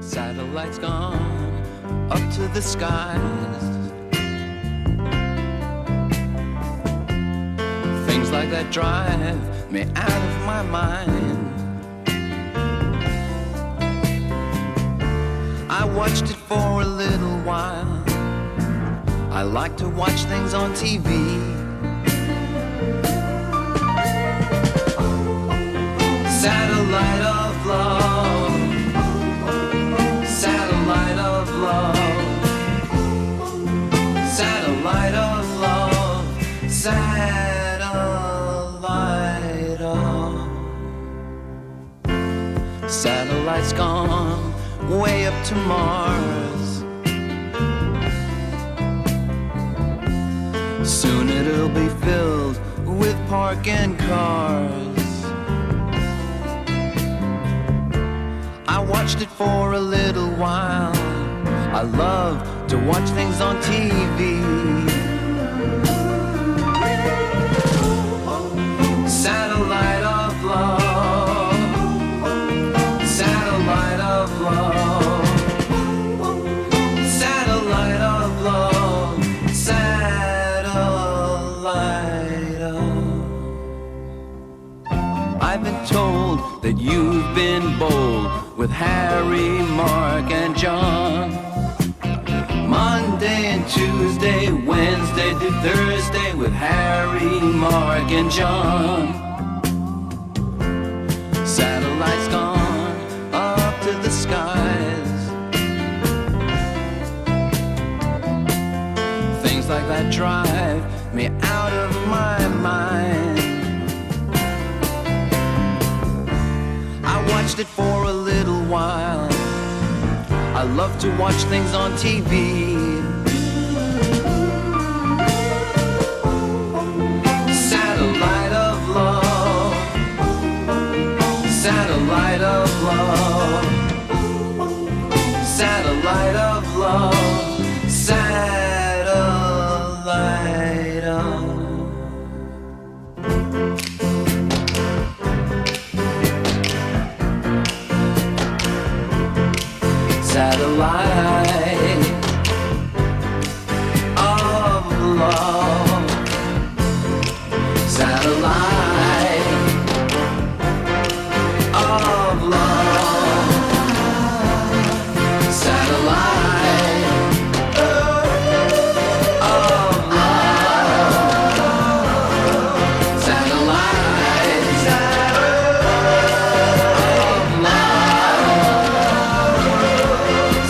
Satellites gone up to the skies. Things like that drive me out of my mind. I watched it for a little while. I like to watch things on TV. Satellite of love. Satellite of love. Satellite of love. Satellite of. Satellite's gone way up to Mars. Soon it'll be filled with parking cars. I watched it for a little while. I love to watch things on TV. Satellite of love. Satellite of love. Satellite of love. Satellite of. I've been told that you've been bold with Harry, Mark, and John. Monday and Tuesday, Wednesday to Thursday with Harry, Mark, and John. Satellites gone up to the skies. Things like that drive me out of my mind. I watched it for a little while. I love to watch things on TV. Satellite of love. Satellite of love. Satellite of love. Satellite of. Satellite of love. Satellite of love. Satellite of love.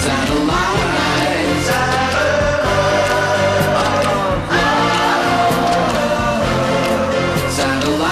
Satellite of love. Satellite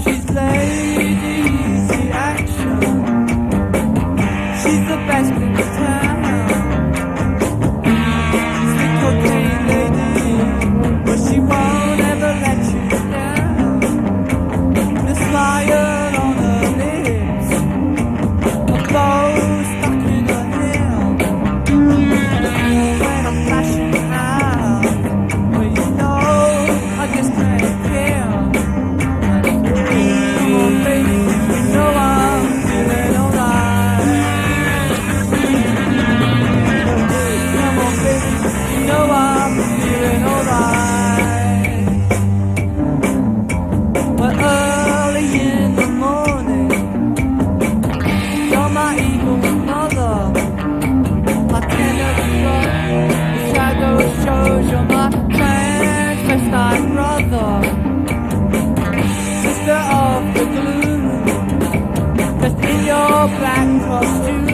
She's lazy action. She's the best in the town. Sweet cocaine lady, but she won't ever let you down. The smile on her lips, a bow stuck in her hair. When I'm flashing out, well you know I just can't care. Come on baby, you know I'm feeling alright. Come on baby, you know I'm feeling alright. But early in the morning, you're my evil mother, my tender brother. The shadow shows you're my transvestite brother, sister of the gloom, just in your black costume.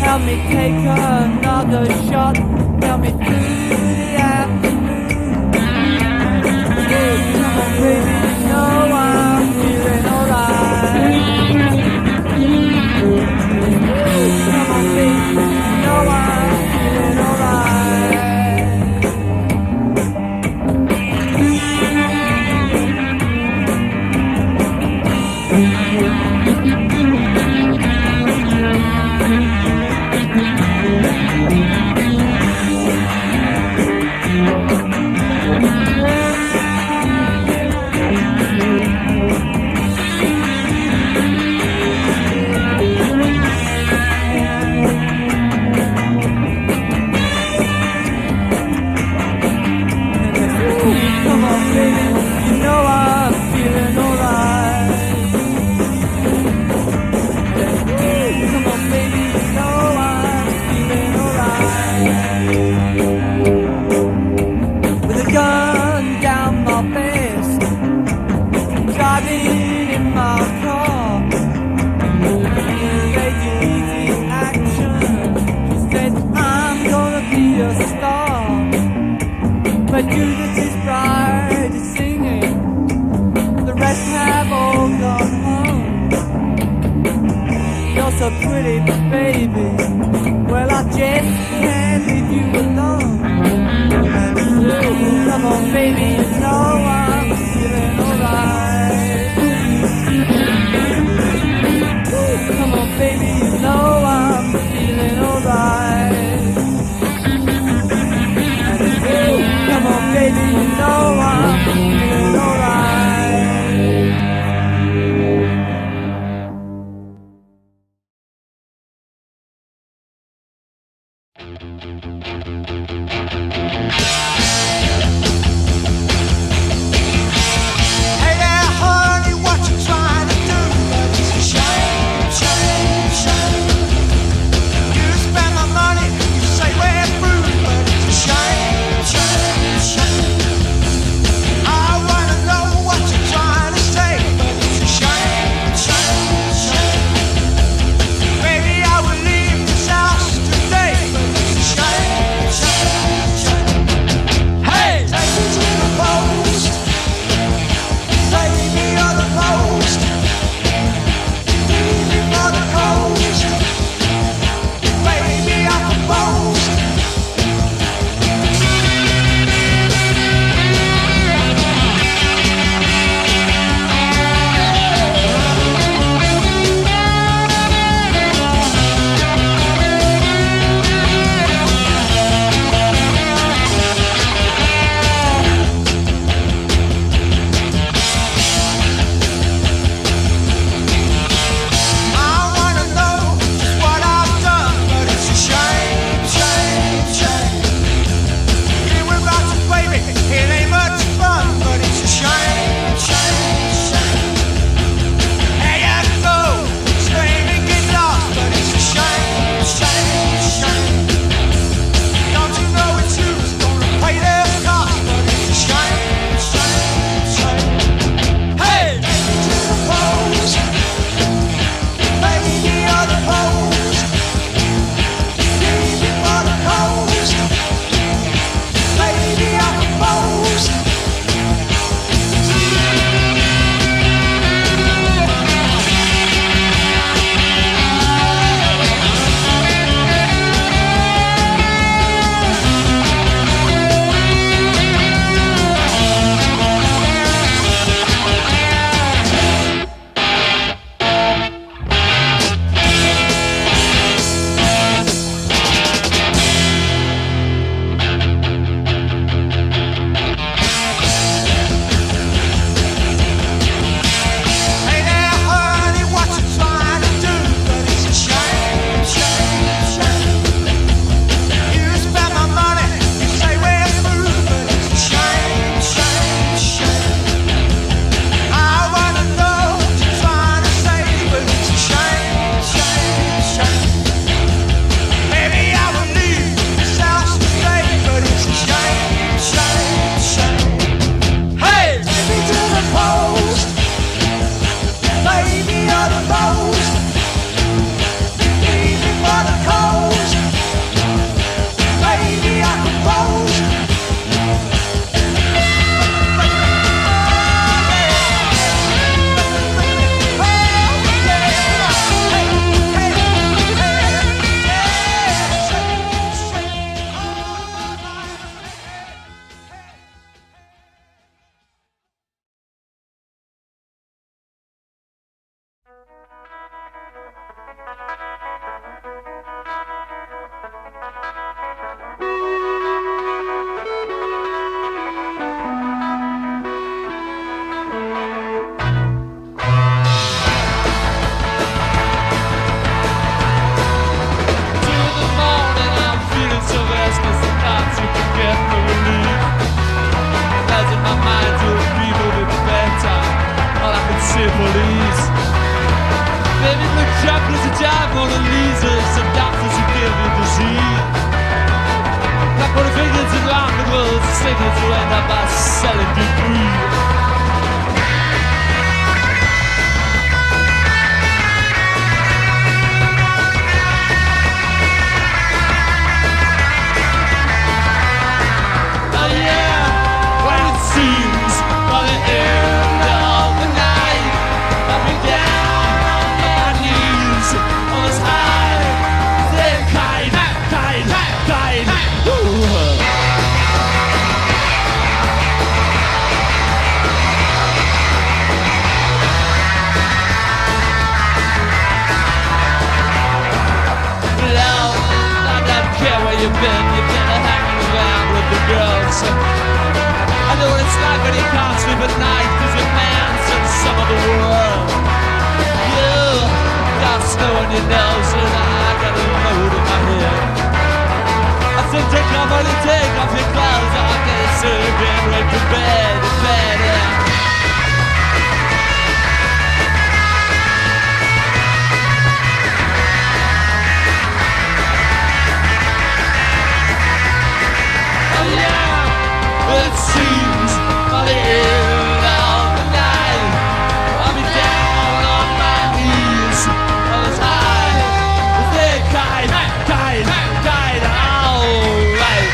Help me take another shot, help me through the afternoon. Come on baby, you know I'm feeling alright. Come on baby, you know I'm feeling alright. Come on baby, you know I'm feeling alright. Come on baby, you know I'm feeling alright. With a gun down my vest, driving in my car. Lady action, she said I'm gonna be a star. But Judith is bride is singing, the rest have all gone home. You're so pretty, baby, well I just can't leave you alone. Come on baby, you know I'm feeling alright. Come on baby, you know I'm feeling alright. Come on baby, you know I'm feeling alright. Hey there, honey, what you trying to do? It's a shame, shame, shame. You spend my money, you say we're through, but it's a shame, shame, shame. I your nose and I got a load in my head. I said take off your clothes, I'll get it served and right to bed, yeah. It seems by the end of the night I'll be down on my knees on as high as they died, alright.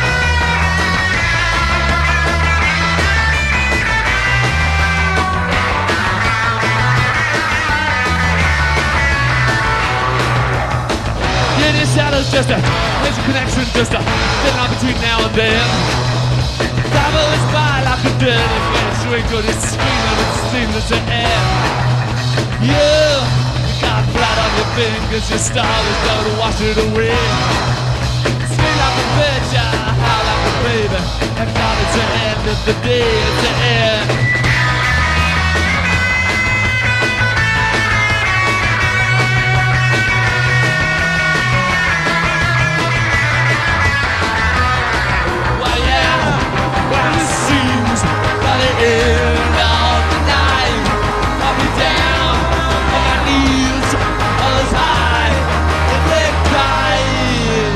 Yeah, this shadow's just there's a connection just getting on between now and then. Travel is by like a dirty fish, wrinkle is screaming and seamless to end. You got blood on your fingers, your star is going to wash it away. Scream like a bitch, howl like a baby, and God, it's the end of the day, it's the end. End of the night, I'll be down on my knees, all as high as they're crying.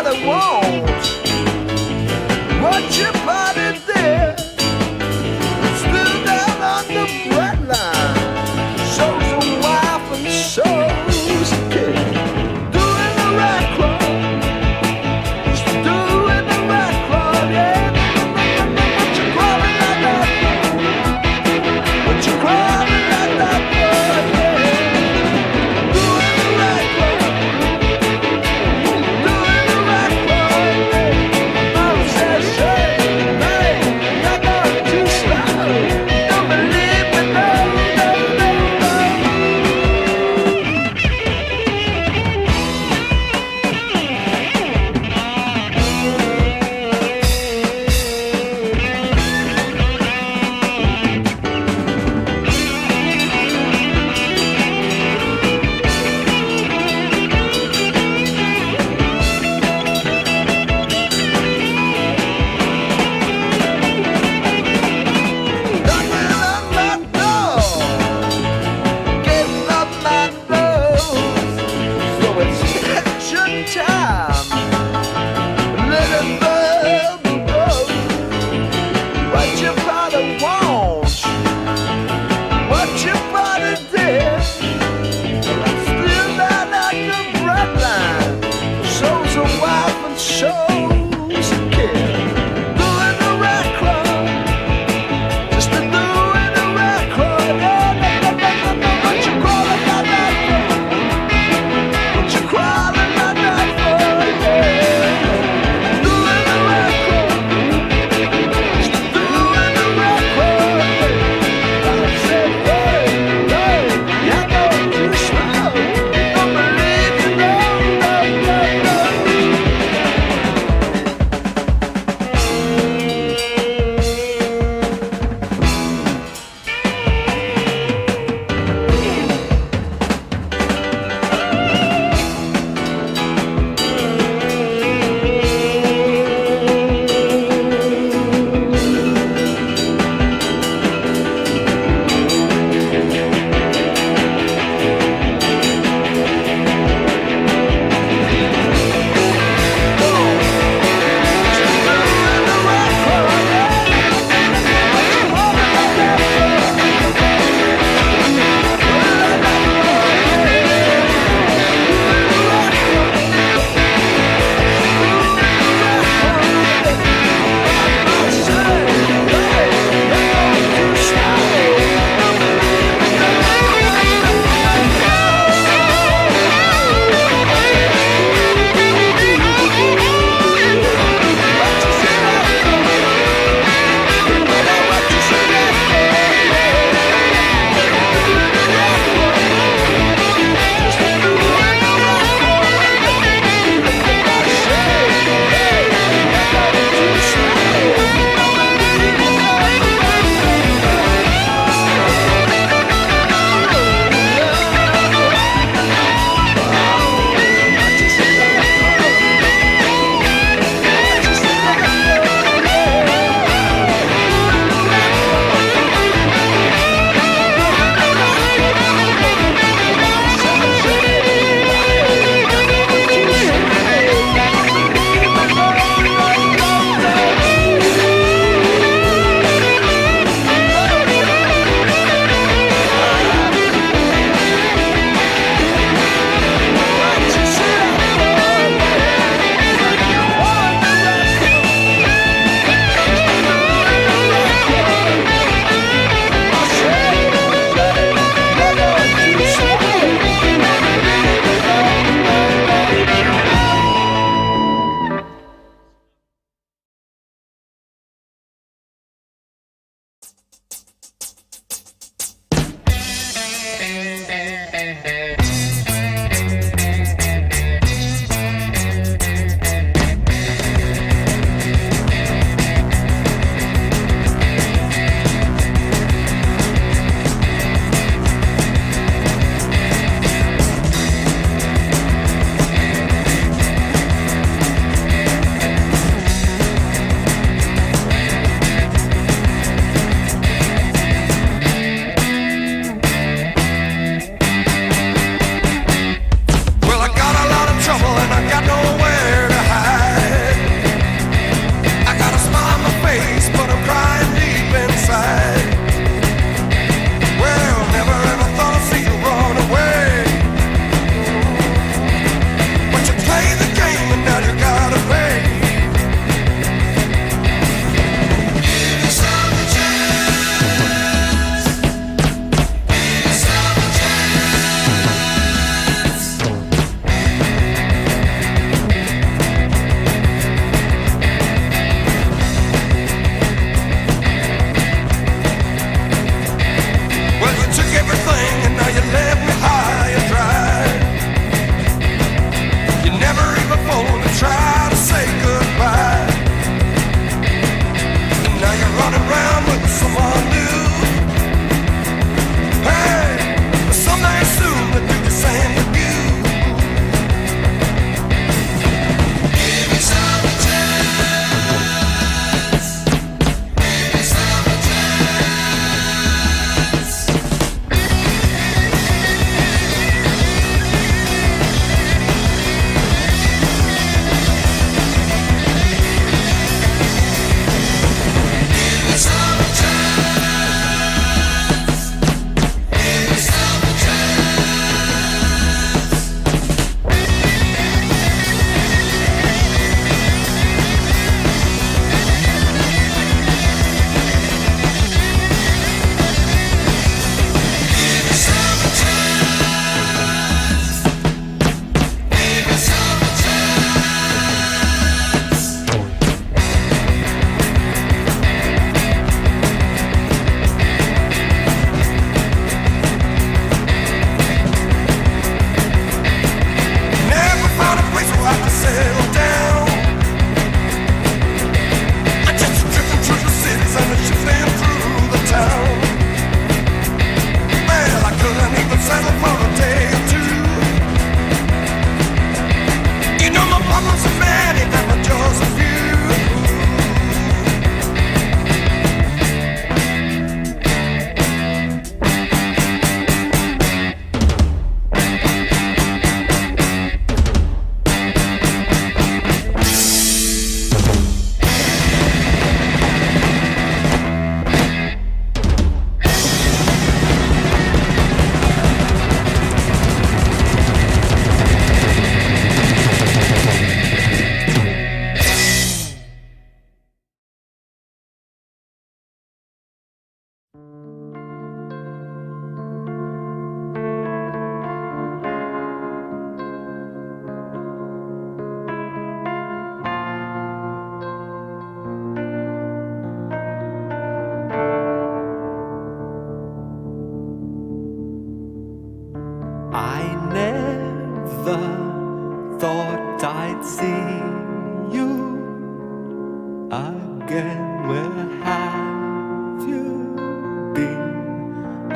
they want. Watch your body there. Still down on the bread line. Shows a wife and shows a kid. Doing the right club. Doing the right club, yeah. What you crawling like that? What you crawling like that, boy, yeah. Doing the right club. Doing the right club.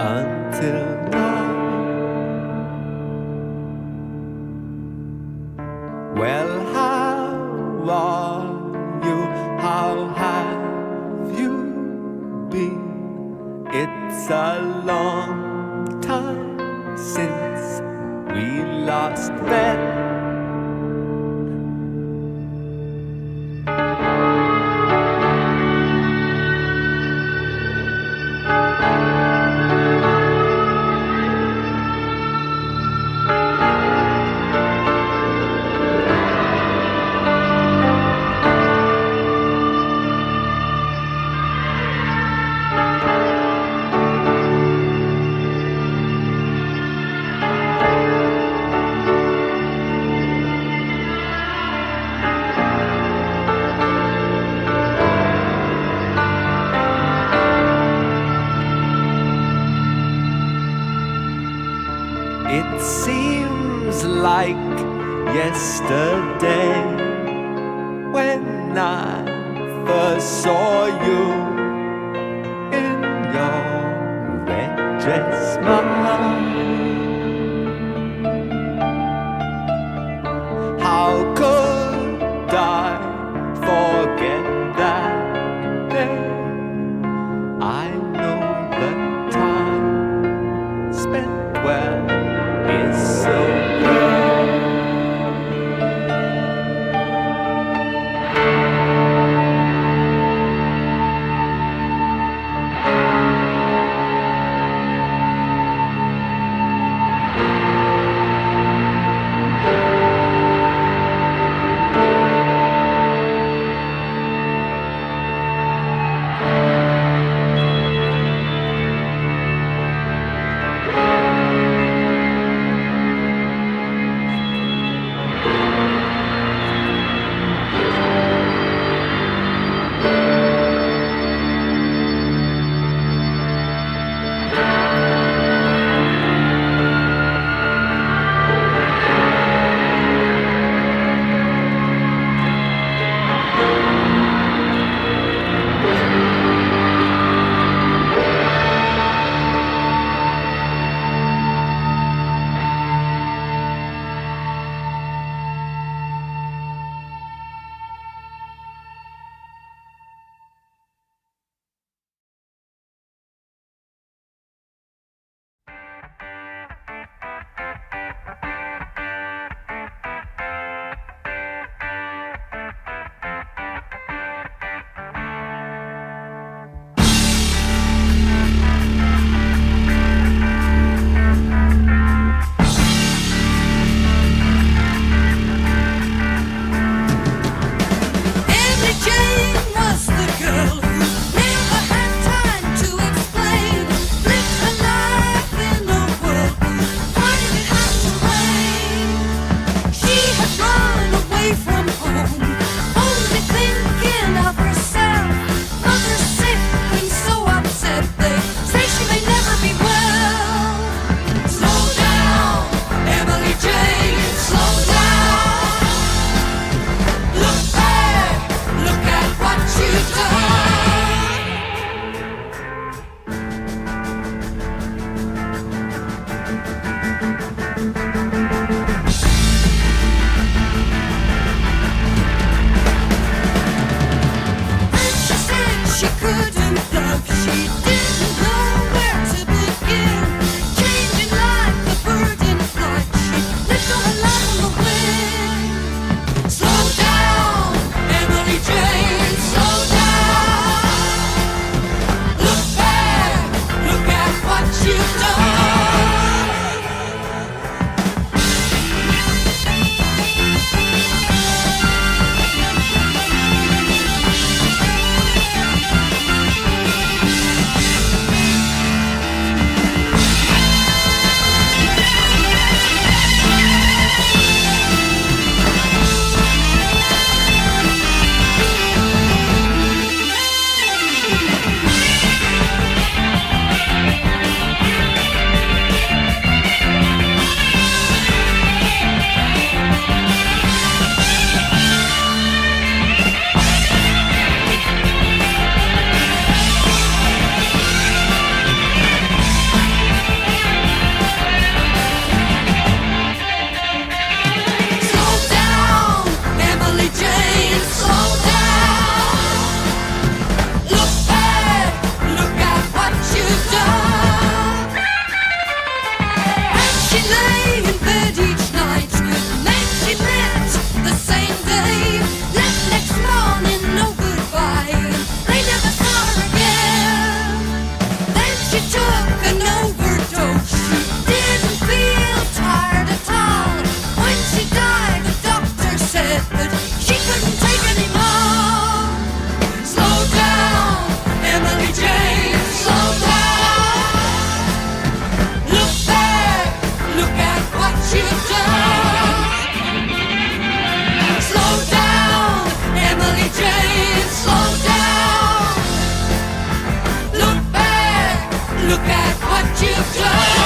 until now. Well, how are you? How have you been? It's a long time since we last met. It seems like yesterday when I first saw you in your red dress, Mama. How could I forget that day? I know the time spent well is so good. you've done.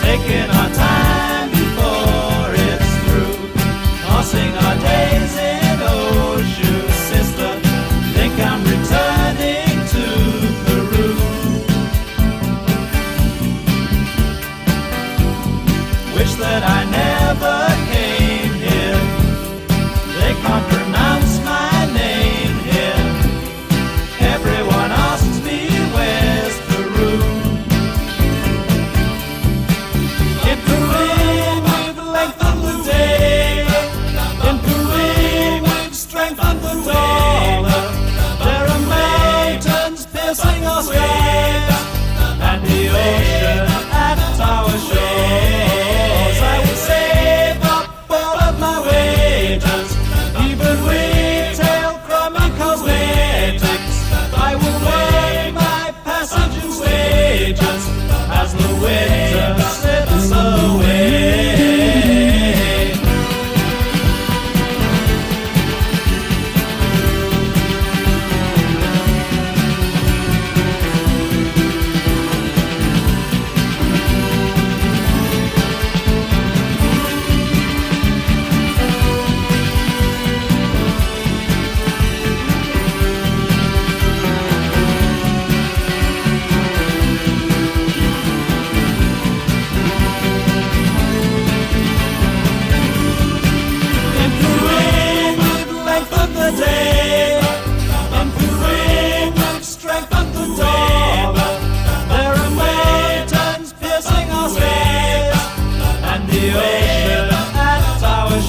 Taking our time before it's through, tossing our days in ocean, sister. Think I'm returning to Peru. Wish that I never came here. They can't pronounce my name here. Everyone asks me where's Peru.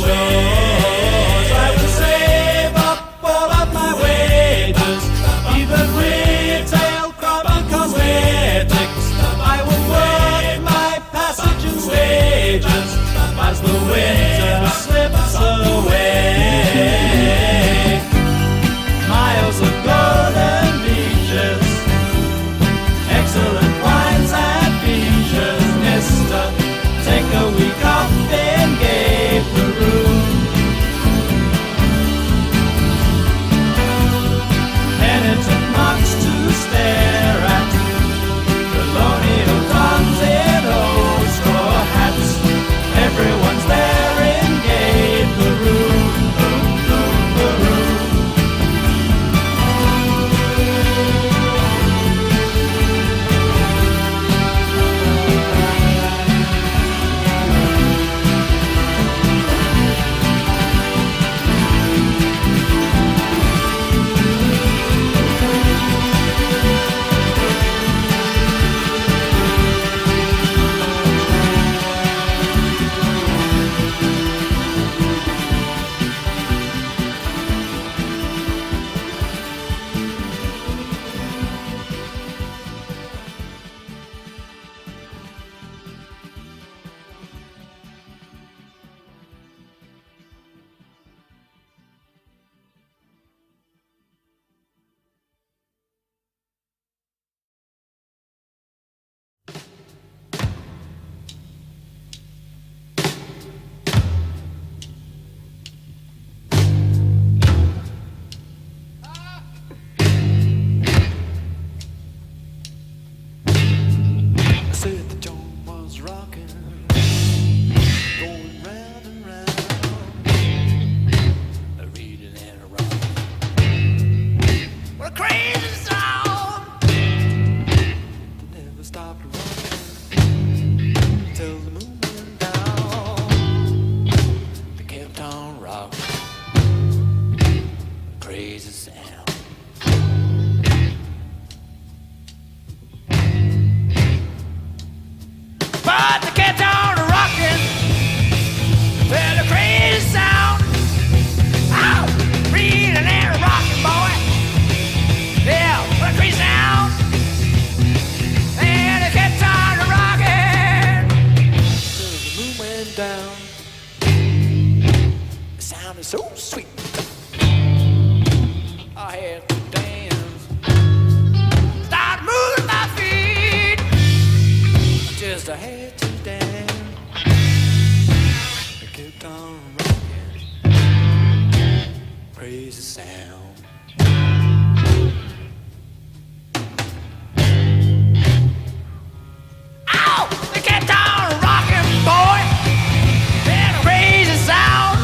shores. I will save up all of my wages, even retail crop and cosmetics. I will work my passage and wages as the winter slips away. Miles of golden beaches, excellent wines and beaches. Mister, take a week off in gay Peru. Penitent monks to stare at, colonial dons in old straw hats. Everyone's there in gay Peru. Said the joint was rocking, going round and round, a reading and a rocking. What a crazy sound! Never stopped rocking till the moon went down. They kept on rocking, crazy sound. But they kept on rocking till the crazy sound. Oh, reading and rocking, boy. Yeah, what a crazy sound. And they kept on rocking till the moon went down. The sound is so sweet. I had to dance, start moving my feet. Just I had to dance. I kept on rocking. Crazy sound. Ow! They kept on rocking, boy. That crazy sound.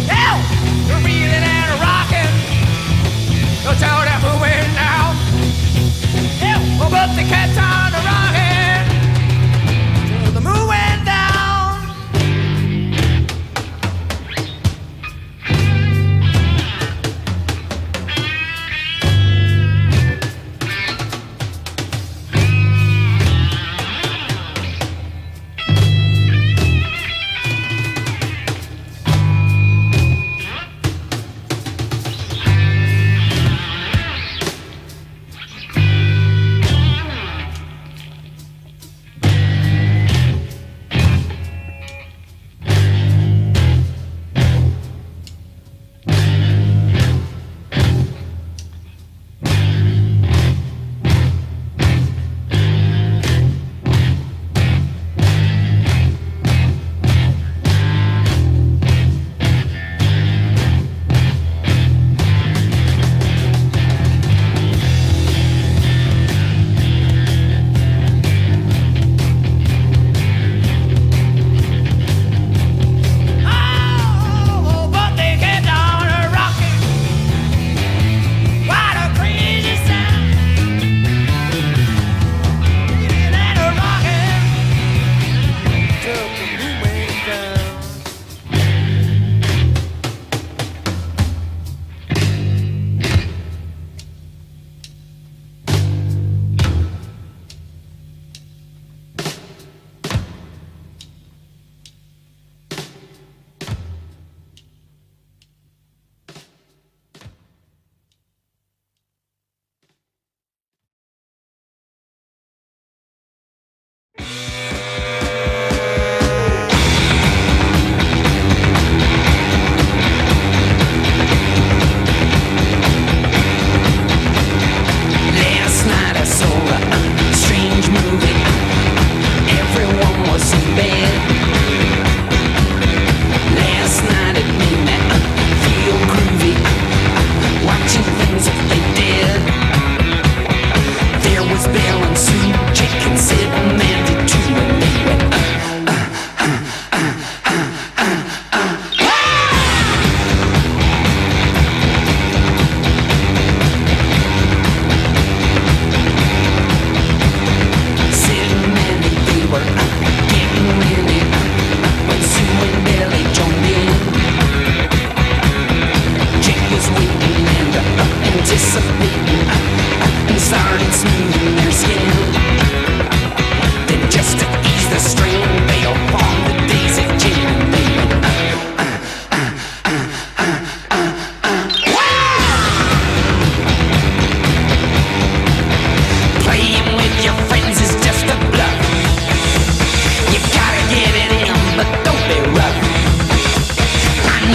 Yeah, they're reeling and rocking. Don't tell that who went now. Yeah, well, but they kept on rocking. The moon went down.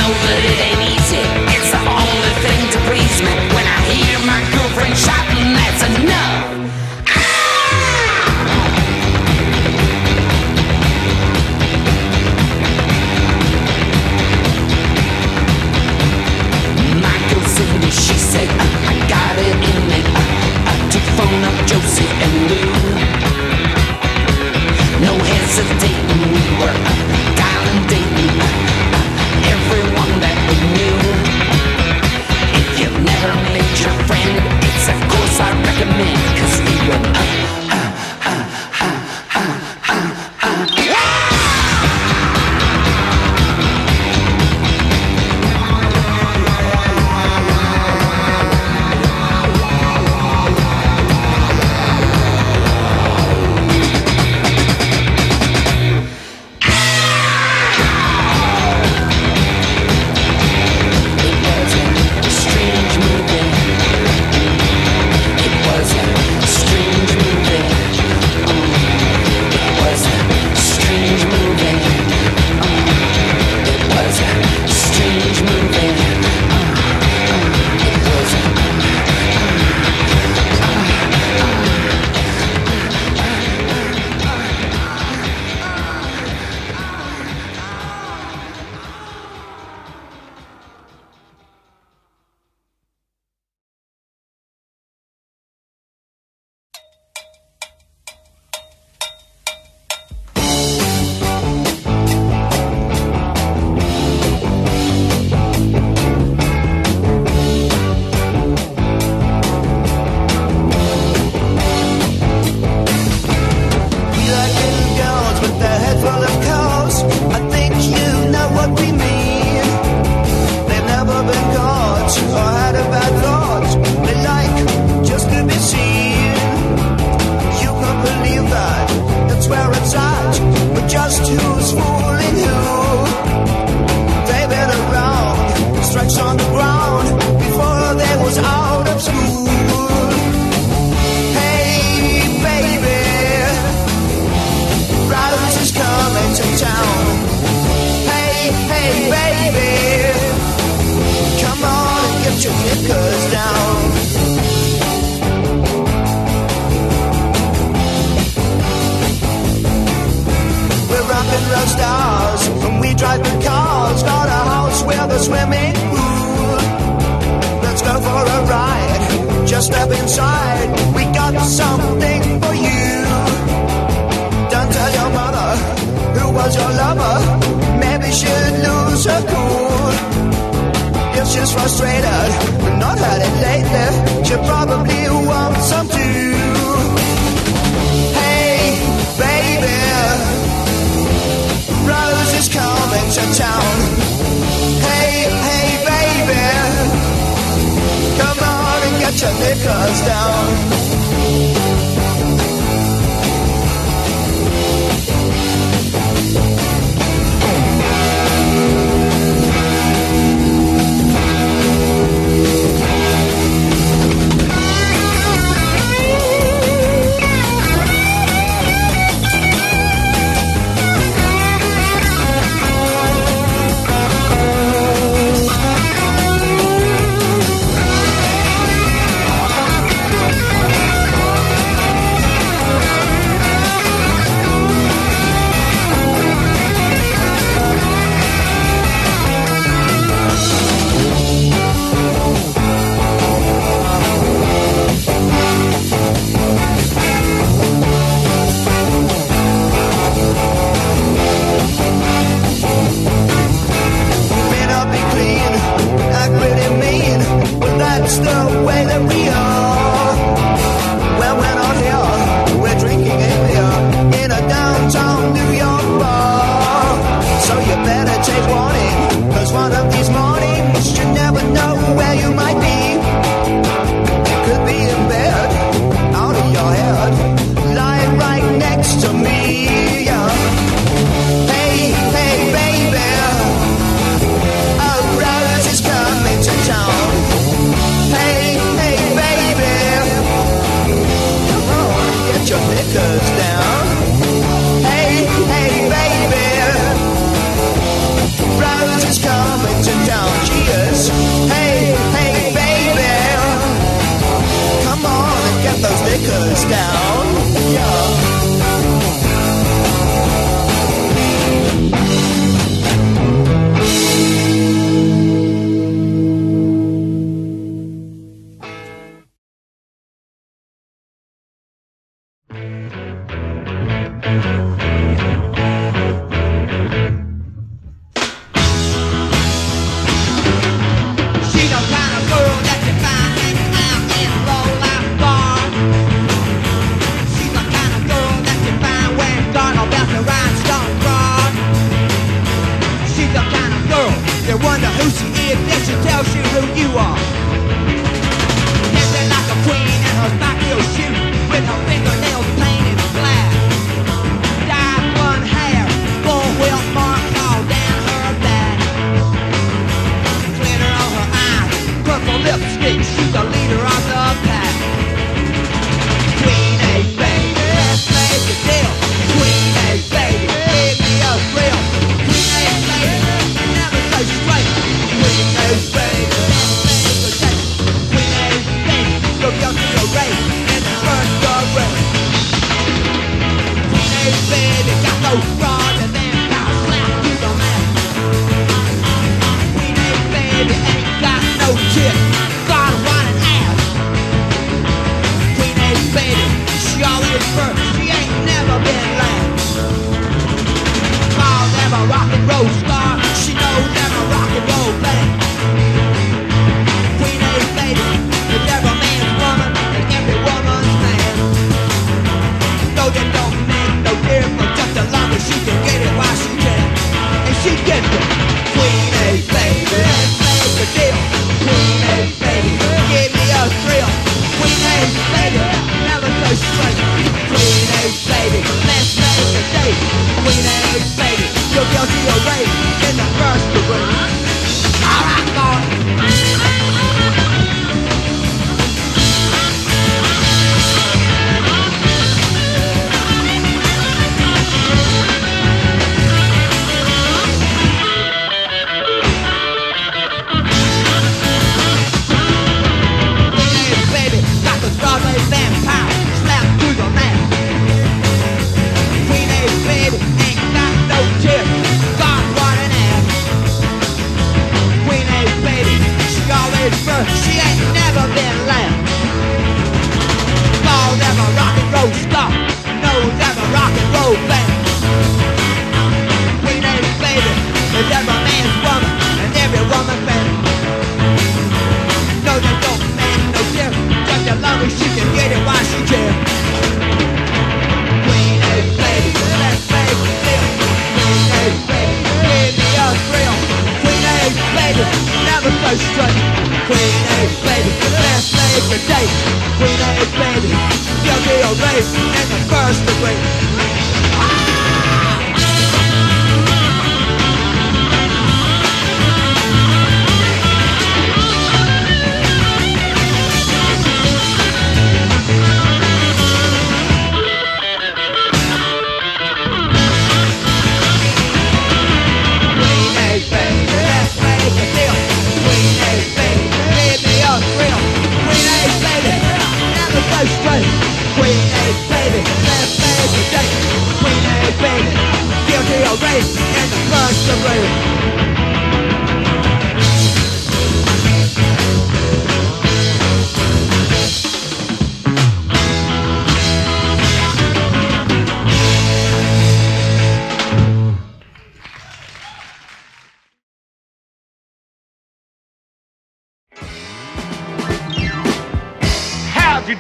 know that it ain't easy. It's the only thing to please me. When I hear my girlfriend shouting, that's enough. She said, I got it in me to phone up Josie and Lou. No hesitating, we were dialing, dating everyone that we knew. If you've never met your friend, it's a course I recommend, 'cause we were down. Yeah.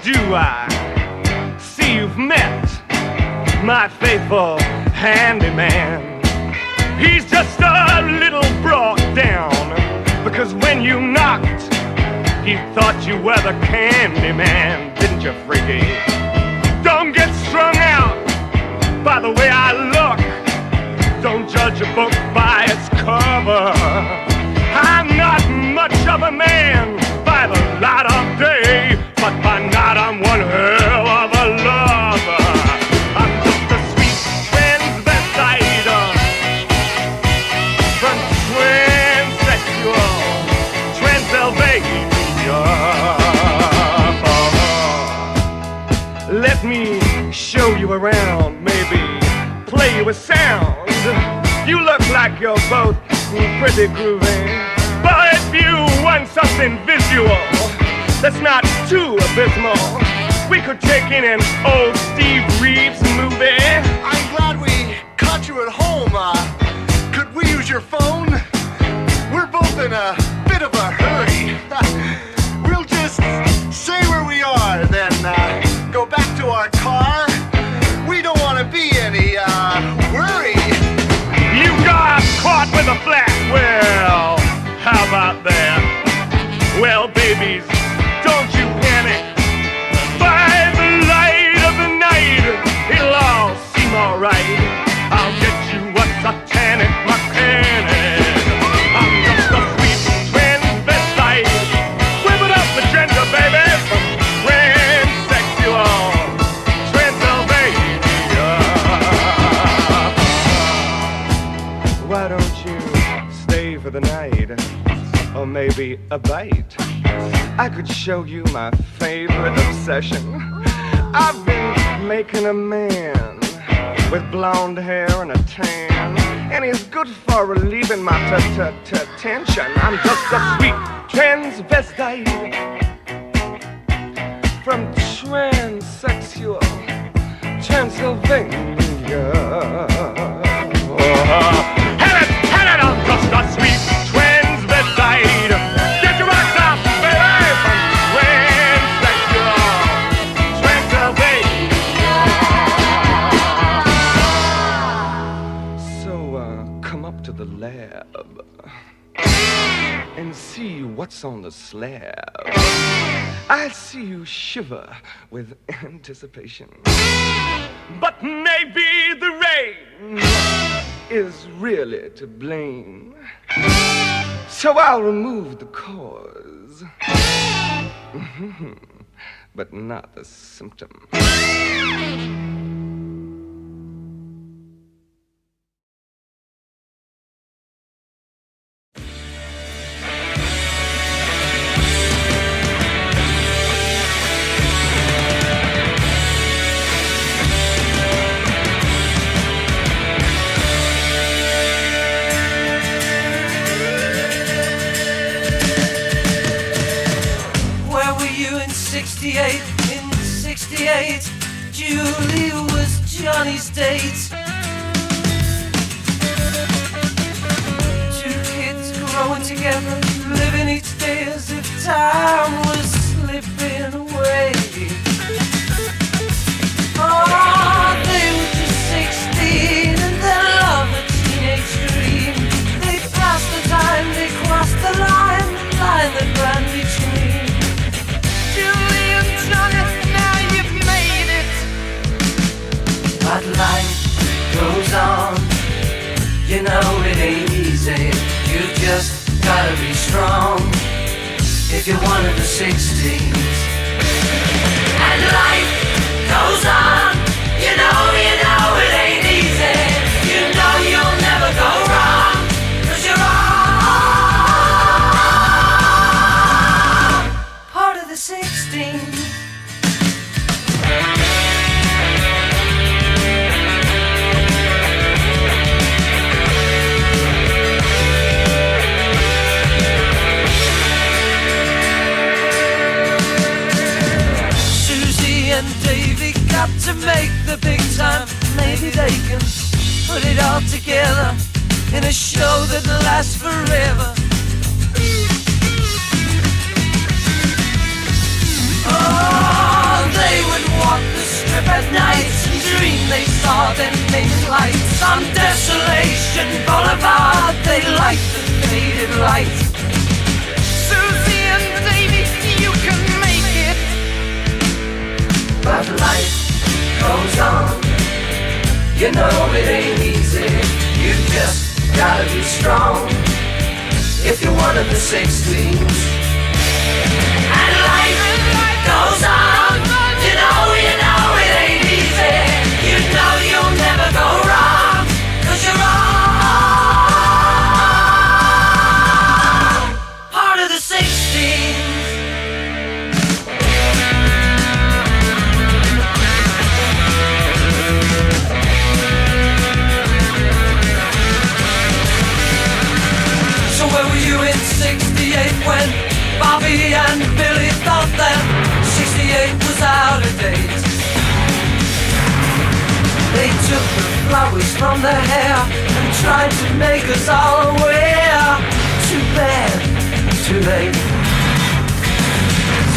Do I see you've met my faithful handyman? He's just a little brought down because when you knocked, he thought you were the candy man, didn't you, freaky? Don't get strung out by the way I look. Don't judge a book by its cover. I'm not much of a man by the light of day, but by night I'm one hell of a lover. I'm just a sweet transvestite from transsexual Transylvania. Let pretty groovy. But if you want something visual that's not too abysmal, we could take in an old Steve Reeves movie. I'm glad we caught you at home. Could we use your phone? We're both in a bit of a hurry. We'll just say where we are, then go back to our car. We don't want to be any worry. You got caught with a flat. Well, how about that? Well, babies, don't you panic. By the light of the night, it'll all seem alright. I'll get you a satanic mechanic. I'm just a sweet transvestite. Whip it up the gender, baby. From transsexual Transylvania. Why don't you stay for the night? Or maybe a bite? I could show you my favorite obsession. I've been making a man with blonde hair and a tan, and he's good for relieving my tension. I'm just a sweet transvestite from transsexual Transylvania. I'm just a sweet transvestite. Get your rocks off, baby, from transsexual Transylvania. So, come up to the lab and see what's on the slab. I see you shiver with anticipation. But maybe the rain is really to blame. So I'll remove the cause, but not the symptom. In 68, Julie was Johnny's date. 2 kids growing together, living each day as if time was slipping away. Oh, they were just 16 and they loved a teenage dream. They passed the time, they crossed the line that ran between. Now you've made it. But life goes on. You know it ain't easy. You've just gotta be strong if you're one of the 16s. And life goes on. You know it ain't easy. You know you'll never go wrong, 'cause you're all part of the 16s. To make the big time, maybe they can put it all together in a show that lasts forever. Oh, they would walk the strip at night and dream they saw them naming lights on Desolation Boulevard. They light the faded light. Susie and Davy, you can make it. But life goes on. You know it ain't easy. You just gotta be strong if you're one of the 16s. And life goes on. You know it ain't easy. You know you'll never go wrong, 'cause you're all part of the 16s. 68 when Bobby and Billy thought that 68 was out of date. They took the flowers from their hair and tried to make us all aware. Too bad, too late.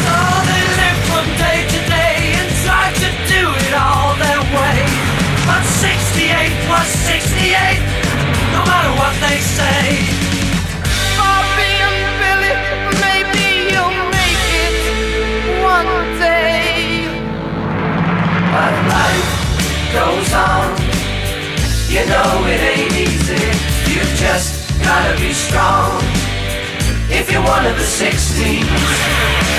So they lived from day to day and tried to do it all their way. But 68 was 68, no matter what they say. Bobby and Billy, maybe you'll make it one day. But life goes on, you know it ain't easy. You just gotta be strong if you're one of the 16s.